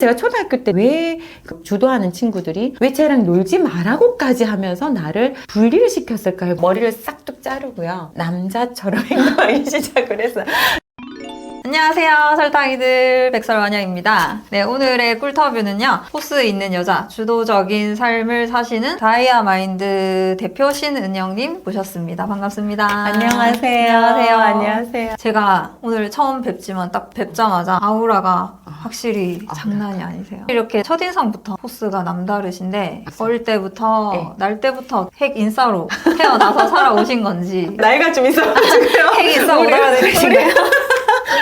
제가 초등학교 때 왜 주도하는 친구들이 왜 쟤랑 놀지 말라고까지 하면서 나를 분리를 시켰을까요? 머리를 싹둑 자르고요. 남자처럼 행동하기 시작을 했어요. 안녕하세요, 설탕이들 백설완영입니다. 네, 오늘의 꿀터뷰는요, 포스 있는 여자, 주도적인 삶을 사시는 다이아마인드 대표 신은영님 모셨습니다. 반갑습니다. 안녕하세요. 안녕하세요. 제가 오늘 처음 뵙지만 딱 뵙자마자 아우라가 확실히 장난이 아니세요. 이렇게 첫인상부터 포스가 남다르신데 어릴 때부터 네. 날 때부터 핵 인싸로 태어나서 살아오신 건지 나이가 좀 있어가지고요. 핵 인싸 오라가되신가요?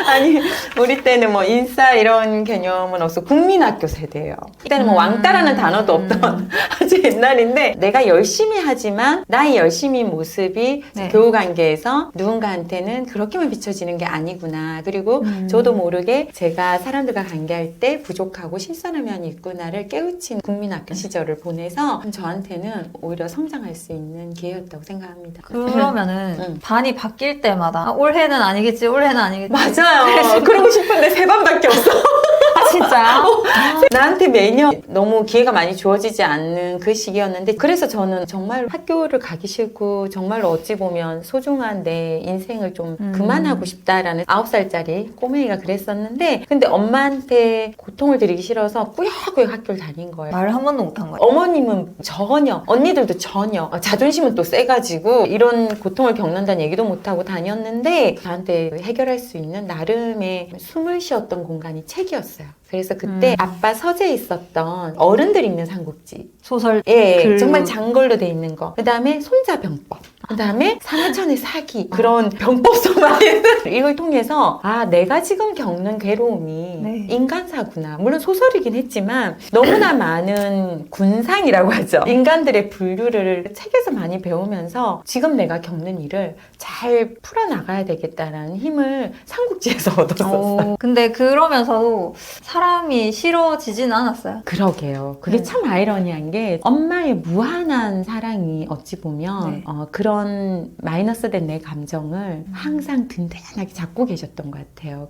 아니, 우리 때는 뭐 인싸 이런 개념은 없어. 국민학교 세대예요. 그때는 뭐 왕따라는 단어도 없던 아주 옛날인데 내가 열심히 하지만 나의 열심인 모습이 네. 교우관계에서 누군가한테는 그렇게만 비춰지는 게 아니구나. 그리고 저도 모르게 제가 사람들과 관계할 때 부족하고 실선한 면이 있구나를 깨우친 국민학교 시절을 보내서 저한테는 오히려 성장할 수 있는 기회였다고 생각합니다. 그러면은 반이 바뀔 때마다 올해는 아니겠지, 올해는 아니겠지. 맞아요. 그러고 싶은데 세 번밖에 없어. 아, 진짜요? 나한테 매년 너무 기회가 많이 주어지지 않는 그 시기였는데 그래서 저는 정말 학교를 가기 싫고 정말로 어찌 보면 소중한 내 인생을 좀 그만하고 싶다라는 9살짜리 꼬맹이가 그랬었는데 근데 엄마한테 고통을 드리기 싫어서 꾸역꾸역 학교를 다닌 거예요. 말을 한 번도 못한 거예요. 어머님은 전혀, 언니들도 전혀 자존심은 또 세가지고 이런 고통을 겪는다는 얘기도 못하고 다녔는데 저한테 해결할 수 있는 나름의 숨을 쉬었던 공간이 책이었어요. 그래서 그때 아빠 서재에 있었던 어른들 읽는 삼국지 소설 예, 글로. 정말 장걸로 돼 있는 거. 그 다음에 손자병법. 그 다음에 상하천의 사기. 그런 병법서만 이걸 통해서 아 내가 지금 겪는 괴로움이 네. 인간사구나. 물론 소설이긴 했지만 너무나 많은 군상이라고 하죠. 인간들의 분류를 책에서 많이 배우면서 지금 내가 겪는 일을 잘 풀어나가야 되겠다라는 힘을 삼국지에서 얻었었어요. 근데 그러면서도 사람이 싫어지진 않았어요. 그러게요. 그게 네. 참 아이러니한 게 엄마의 무한한 사랑이 어찌 보면 네. 그런 마이너스된 내 감정을 항상 든든하게 잡고 계셨던 것 같아요.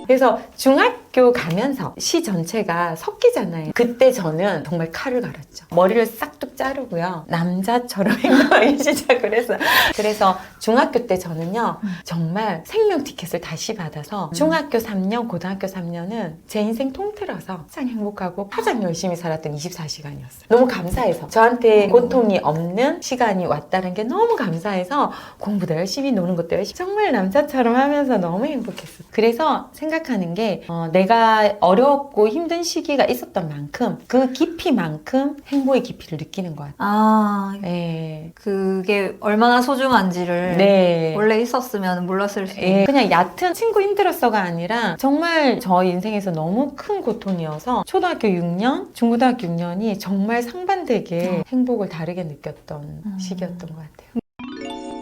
그래서 중학교 가면서 시 전체가 섞이잖아요. 그때 저는 정말 칼을 갈았죠. 머리를 싹둑 자르고요. 남자처럼 행동하기 시작을 했어요. 그래서 중학교 때 저는요. 정말 생명 티켓을 다시 받아서 중학교 3년, 고등학교 3년은 제 인생 통틀어서 가장 행복하고 가장 열심히 살았던 24시간이었어요. 너무 감사해서 저한테 고통이 없는 시간이 왔다는 게 너무 감사해서 공부도 열심히 노는 것도 열심히 정말 남자처럼 하면서 너무 행복했어요. 그래서 생각하는 게 내가 어렵고 힘든 시기가 있었던 만큼 그 깊이만큼 행복의 깊이를 느끼는 것 같아요. 아, 네. 그게 얼마나 소중한지를 네. 원래 있었으면 몰랐을 수도 예, 그냥 얕은 친구 힘들었어가 아니라 정말 저 인생에서 너무 큰 고통이어서 초등학교 6년, 중고등학교 6년이 정말 상반되게 행복을 다르게 느꼈던 시기였던 것 같아요.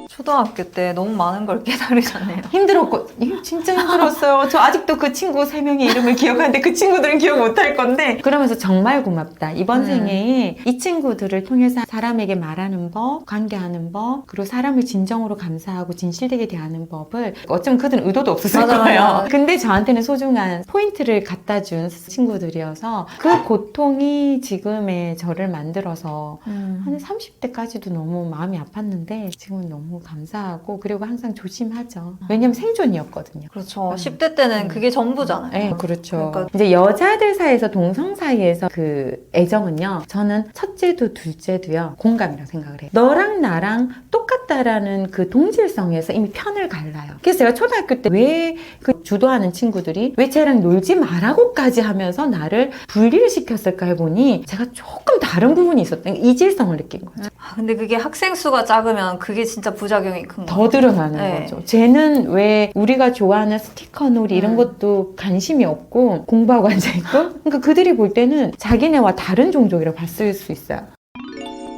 초등학교 때 너무 많은 걸 깨달으셨네요. 힘들었고 진짜 힘들었어요. 저 아직도 그 친구 3명의 이름을 기억하는데 그 친구들은 기억 못할 건데 그러면서 정말 고맙다. 이번 생애에 이 친구들을 통해서 사람에게 말하는 법, 관계하는 법, 그리고 사람을 진정으로 감사하고 진실되게 대하는 법을 어쩌면 그들은 의도도 없었을 맞아, 거예요. 맞아. 근데 저한테는 소중한 포인트를 갖다 준 친구들이어서 그 고통이 지금의 저를 만들어서 한 30대까지도 너무 마음이 아팠는데 지금은 너무 감사하고 그리고 항상 조심하죠. 왜냐면 생존이었거든요. 그렇죠. 10대 때는 그게 전부잖아요. 네, 그렇죠. 그러니까- 이제 여자들 사이에서 동성 사이에서 그 애정은요. 저는 첫째도 둘째도요. 공감이라고 생각을 해요. 너랑 나랑 똑같다라는 그 동질성에서 이미 편을 갈라요. 그래서 제가 초등학교 때 왜 그 주도하는 친구들이 왜 쟤랑 놀지 말라고까지 하면서 나를 분리를 시켰을까 해보니 제가 조금 다른 부분이 있었던 이질성을 느낀 거죠. 근데 그게 학생 수가 작으면 그게 진짜 부작용이 큰 더 거예요. 드러나는 네. 거죠. 쟤는 왜 우리가 좋아하는 스티커 놀이 이런 것도 관심이 없고 공부하고 앉아있고 그러니까 그들이 볼 때는 자기네와 다른 종족이라고 봤을 수 있어요.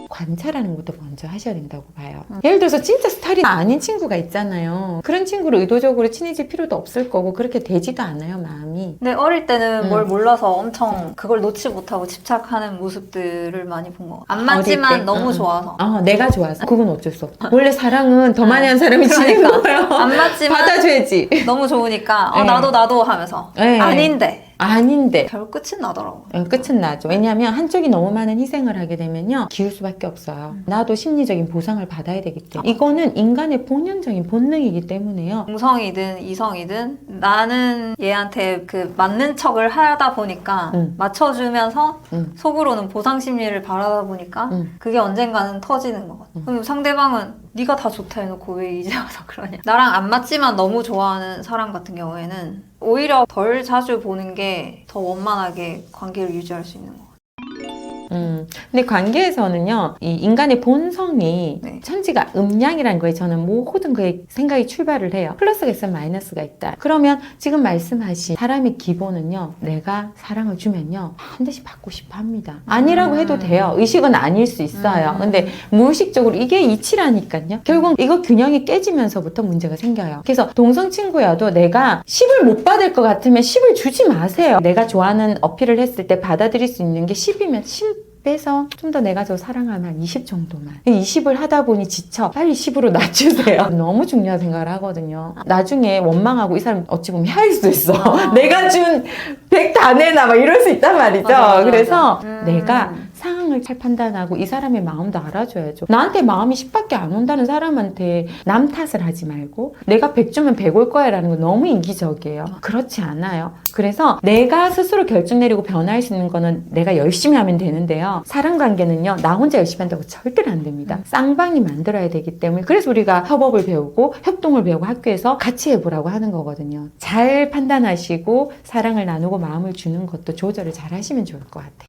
관찰하는 것도 먼저 하셔야 된다고 봐요. 예를 들어서 진짜 스타일이 아닌 친구가 있잖아요. 그런 친구를 의도적으로 친해질 필요도 없을 거고 그렇게 되지도 않아요, 마음이. 근데 어릴 때는 뭘 몰라서 엄청 그걸 놓지 못하고 집착하는 모습들을 많이 본 거. 안 어릴 맞지만 때? 너무 좋아서. 내가 좋아서. 그건 어쩔 수 없어. 원래 사랑은 더 많이 한 사람이 지는 그러니까. 거예요. 안 맞지만 받아줘야지. 너무 좋으니까 네. 나도 하면서 네. 아닌데 아닌데 결국 끝은 나더라고요. 끝은 나죠. 왜냐하면 한쪽이 너무 많은 희생을 하게 되면요 기울 수밖에 없어요. 나도 심리적인 보상을 받아야 되기 때문에 이거는 인간의 본연적인 본능이기 때문에요. 동성이든 이성이든 나는 얘한테 그 맞는 척을 하다 보니까 맞춰주면서 속으로는 보상 심리를 바라다 보니까 그게 언젠가는 터지는 거거든. 그럼 상대방은 네가 다 좋다 해놓고 왜 이제 와서 그러냐. 나랑 안 맞지만 너무 좋아하는 사람 같은 경우에는 오히려 덜 자주 보는 게 더 원만하게 관계를 유지할 수 있는 거 같아요. 근데 관계에서는요, 이 인간의 본성이 네. 천지가 음양이라는 거에 저는 모든 거에 생각이 출발을 해요. 플러스가 있으면 마이너스가 있다. 그러면 지금 말씀하신 사람의 기본은요, 내가 사랑을 주면요, 반드시 받고 싶어 합니다. 아니라고 해도 돼요. 의식은 아닐 수 있어요. 근데 무의식적으로 이게 이치라니까요. 결국 이거 균형이 깨지면서부터 문제가 생겨요. 그래서 동성 친구여도 내가 10을 못 받을 것 같으면 10을 주지 마세요. 내가 좋아하는 어필을 했을 때 받아들일 수 있는 게 10이면 10 빼서 좀 더 내가 저 사랑하면 한 20 정도만. 20을 하다 보니 지쳐. 빨리 10으로 낮추세요. 너무 중요한 생각을 하거든요. 나중에 원망하고 이 사람 어찌 보면 헤아릴 수도 있어. 내가 준 100 다 내놔 막 이럴 수 있단 말이죠. 맞아. 그래서 내가 상황을 잘 판단하고 이 사람의 마음도 알아줘야죠. 나한테 마음이 10밖에 안 온다는 사람한테 남 탓을 하지 말고 내가 100 주면 100 올 거야 라는 건 너무 이기적이에요. 그렇지 않아요. 그래서 내가 스스로 결정 내리고 변화할 수 있는 거는 내가 열심히 하면 되는데요. 사람 관계는요. 나 혼자 열심히 한다고 절대로 안 됩니다. 쌍방이 만들어야 되기 때문에 그래서 우리가 협업을 배우고 협동을 배우고 학교에서 같이 해보라고 하는 거거든요. 잘 판단하시고 사랑을 나누고 마음을 주는 것도 조절을 잘 하시면 좋을 것 같아요.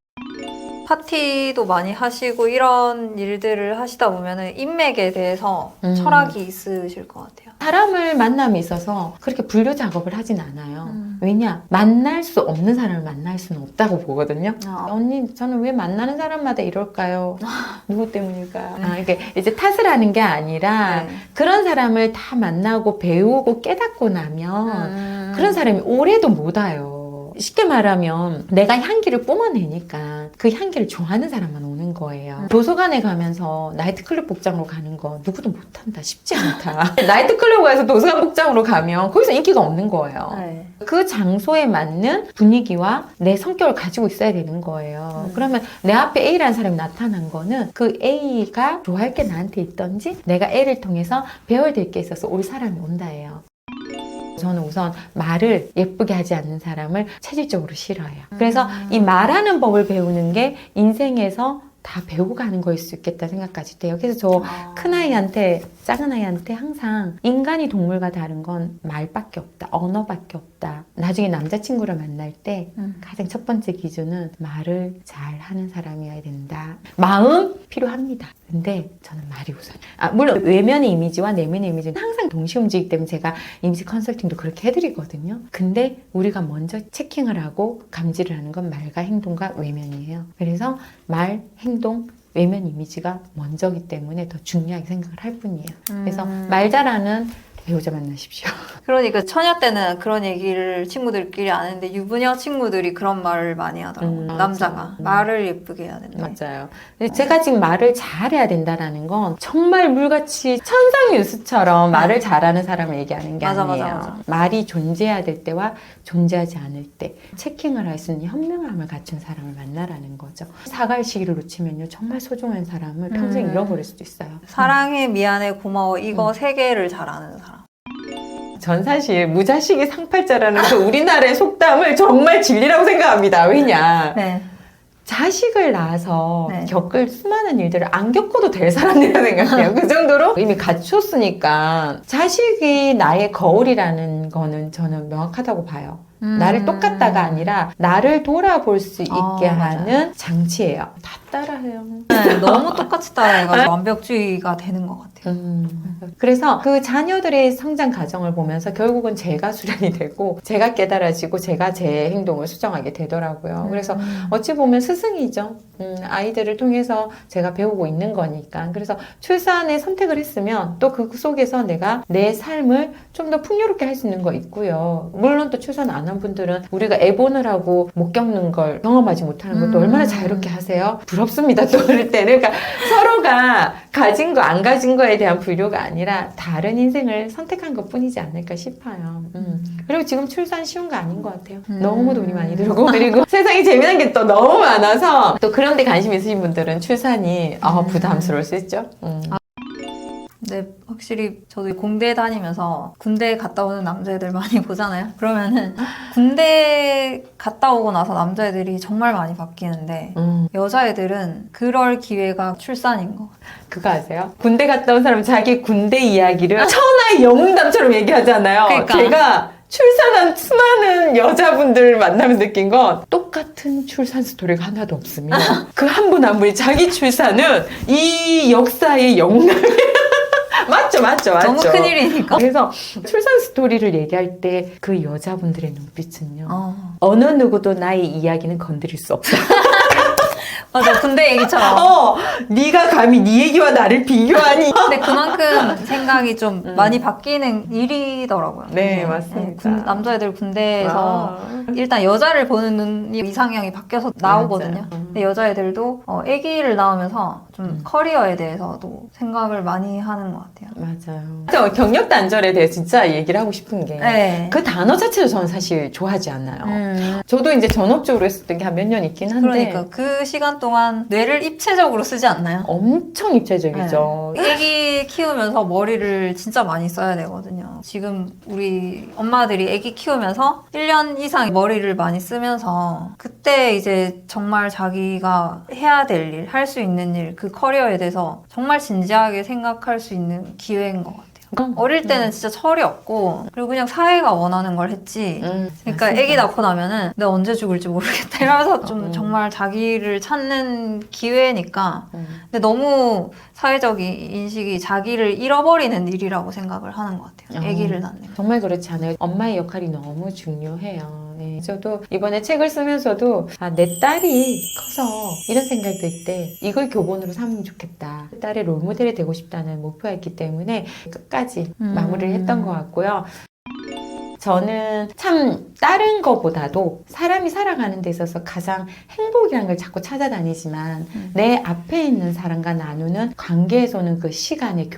파티도 많이 하시고 이런 일들을 하시다 보면은 인맥에 대해서 철학이 있으실 것 같아요. 사람을 만남에 있어서 그렇게 분류 작업을 하진 않아요. 왜냐? 만날 수 없는 사람을 만날 수는 없다고 보거든요. 언니, 저는 왜 만나는 사람마다 이럴까요? 누구 때문일까요? 이게 이제 탓을 하는 게 아니라 그런 사람을 다 만나고 배우고 깨닫고 나면 그런 사람이 오래도 못 와요. 쉽게 말하면 내가 향기를 뿜어내니까 그 향기를 좋아하는 사람만 오는 거예요. 도서관에 가면서 나이트클럽 복장으로 가는 거 누구도 못한다. 쉽지 않다. 나이트클럽 가서 도서관 복장으로 가면 거기서 인기가 없는 거예요. 네. 그 장소에 맞는 분위기와 내 성격을 가지고 있어야 되는 거예요. 그러면 내 앞에 A라는 사람이 나타난 거는 그 A가 좋아할 게 나한테 있던지 내가 A를 통해서 배워야 될 게 있어서 올 사람이 온다예요. 저는 우선 말을 예쁘게 하지 않는 사람을 체질적으로 싫어해요. 그래서 이 말하는 법을 배우는 게 인생에서 다 배우고 가는 거일 수 있겠다 생각까지 돼요. 그래서 저 큰아이한테, 작은아이한테 항상 인간이 동물과 다른 건 말밖에 없다. 언어밖에 없다. 나중에 남자친구를 만날 때 가장 첫 번째 기준은 말을 잘 하는 사람이어야 된다. 마음 필요합니다. 근데 저는 말이 우선. 물론 외면의 이미지와 내면의 이미지는 항상 동시에 움직이기 때문에 제가 이미지 컨설팅도 그렇게 해드리거든요. 근데 우리가 먼저 체킹을 하고 감지를 하는 건 말과 행동과 외면이에요. 그래서 말, 행동, 외면 이미지가 먼저기 때문에 더 중요하게 생각을 할 뿐이에요. 그래서 말 잘하는 배우자 만나십시오. 그러니까 처녀 때는 그런 얘기를 친구들끼리 안 했는데 유부녀 친구들이 그런 말을 많이 하더라고요. 남자가 말을 예쁘게 해야 된다. 맞아요. 제가 지금 말을 잘해야 된다라는 건 정말 물같이 천상유수처럼 말을 잘하는 사람을 얘기하는 게 맞아. 아니에요. 말이 존재해야 될 때와 존재하지 않을 때 체킹을 할 수 있는 현명함을 갖춘 사람을 만나라는 거죠. 사과의 시기를 놓치면요 정말 소중한 사람을 평생 잃어버릴 수도 있어요. 사랑해, 미안해, 고마워 이거 세 개를 잘하는 사람. 전 사실 무자식이 상팔자라는 그 우리나라의 속담을 정말 진리라고 생각합니다. 왜냐? 네. 자식을 낳아서 네. 겪을 수많은 일들을 안 겪어도 될 사람이라 생각해요. 그 정도로 이미 갖췄으니까 자식이 나의 거울이라는 거는 저는 명확하다고 봐요. 나를 똑같다가 아니라 나를 돌아볼 수 있게 하는 장치예요. 다 따라해요. 네, 너무 똑같이 따라해가지고 완벽주의가 되는 것 같아요. 그래서 그 자녀들의 성장 과정을 보면서 결국은 제가 수련이 되고 제가 깨달아지고 제가 제 행동을 수정하게 되더라고요. 그래서 어찌 보면 스승이죠. 아이들을 통해서 제가 배우고 있는 거니까. 그래서 출산의 선택을 했으면 또 그 속에서 내가 내 삶을 좀 더 풍요롭게 할 수 있는 거 있고요. 물론 또 출산 안 하고 많은 분들은 우리가 애 보느라고 못 겪는 걸 경험하지 못하는 것도 얼마나 자유롭게 하세요? 부럽습니다. 또 그럴 때는. 그러니까 서로가 가진 거, 안 가진 거에 대한 분류가 아니라 다른 인생을 선택한 것 뿐이지 않을까 싶어요. 그리고 지금 출산 쉬운 거 아닌 것 같아요. 너무 돈이 많이 들고 그리고 세상에 재미난 게 또 너무 많아서 또 그런 데 관심 있으신 분들은 출산이 부담스러울 수 있죠. 네, 확실히 저도 공대 다니면서 군대 갔다 오는 남자애들 많이 보잖아요. 그러면은 군대 갔다 오고 나서 남자애들이 정말 많이 바뀌는데 여자애들은 그럴 기회가 출산인 것 같아요. 그거 아세요? 군대 갔다 온 사람은 자기 군대 이야기를 천하의 영웅담처럼 얘기하잖아요. 그러니까. 제가 출산한 수많은 여자분들 만나면서 느낀 건 똑같은 출산 스토리가 하나도 없으면 그 한 분 한 분이 자기 출산은 이 역사의 영웅담이에요. 맞죠. 너무 큰일이니까. 그래서 출산 스토리를 얘기할 때 그 여자분들의 눈빛은요. 어느 누구도 나의 이야기는 건드릴 수 없다. 맞아, 군대 얘기처럼. 네가 감히 네 얘기와 나를 비교하니. 근데 그만큼 생각이 좀 많이 바뀌는 일이더라고요. 네, 맞습니다. 남자애들 군대에서 일단 여자를 보는 눈이 이상형이 바뀌어서 나오거든요. 근데 여자애들도 아기를 낳으면서 좀 커리어에 대해서도 생각을 많이 하는 것 같아요. 맞아요. 경력 단절에 대해 진짜 얘기를 하고 싶은 게 그 네. 단어 자체도 저는 사실 좋아하지 않아요. 저도 이제 전업적으로 했었던 게 한 몇 년 있긴 한데 그러니까 그 시간 동안 뇌를 입체적으로 쓰지 않나요? 엄청 입체적이죠. 아기 키우면서 머리를 진짜 많이 써야 되거든요. 지금 우리 엄마들이 아기 키우면서 1년 이상 머리를 많이 쓰면서 그때 이제 정말 자기가 해야 될 일, 할 수 있는 일, 그 커리어에 대해서 정말 진지하게 생각할 수 있는 기회인 것 같아요. 어릴 때는 진짜 철이 없고 그리고 그냥 사회가 원하는 걸 했지. 그러니까 아기 낳고 나면은 내가 언제 죽을지 모르겠다 이러면서 좀 정말 자기를 찾는 기회니까 근데 너무 사회적인 인식이 자기를 잃어버리는 일이라고 생각을 하는 것 같아요. 아기를 낳는 거. 정말 그렇지 않아요. 엄마의 역할이 너무 중요해요. 네. 저도 이번에 책을 쓰면서도 내 딸이 커서 이런 생각이 들 때 이걸 교본으로 삼으면 좋겠다. 딸의 롤모델이 되고 싶다는 목표가 있기 때문에 끝까지 마무리를 했던 것 같고요. 저는 참 다른 거보다도 사람이 살아가는 데 있어서 가장 행복이라는 걸 자꾸 찾아다니지만 내 앞에 있는 사람과 나누는 관계에서는 그 시간의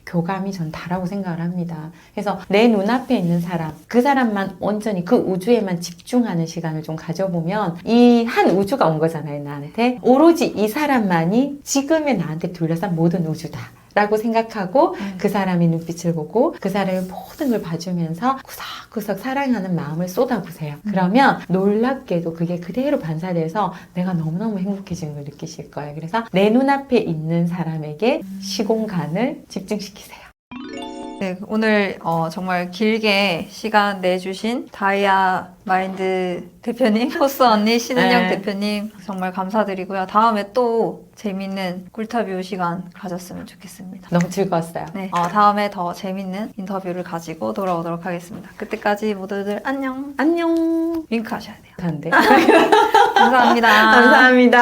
교감이 전 다라고 생각을 합니다. 그래서 내 눈앞에 있는 사람, 그 사람만 온전히 그 우주에만 집중하는 시간을 좀 가져보면 이 한 우주가 온 거잖아요, 나한테. 오로지 이 사람만이 지금의 나한테 둘러싼 모든 우주다. 라고 생각하고 그 사람의 눈빛을 보고 그 사람의 모든 걸 봐주면서 구석구석 사랑하는 마음을 쏟아부세요. 그러면 놀랍게도 그게 그대로 반사돼서 내가 너무너무 행복해지는 걸 느끼실 거예요. 그래서 내 눈앞에 있는 사람에게 시공간을 집중시키세요. 네, 오늘 정말 길게 시간 내주신 다이아 마인드 대표님, 포스 언니, 신은영 대표님 정말 감사드리고요. 다음에 또 재밌는 꿀터뷰 시간 가졌으면 좋겠습니다. 너무 즐거웠어요. 네, 다음에 더 재밌는 인터뷰를 가지고 돌아오도록 하겠습니다. 그때까지 모두들 안녕. 안녕. 윙크 하셔야 돼요. 감사한데. 감사합니다. 감사합니다.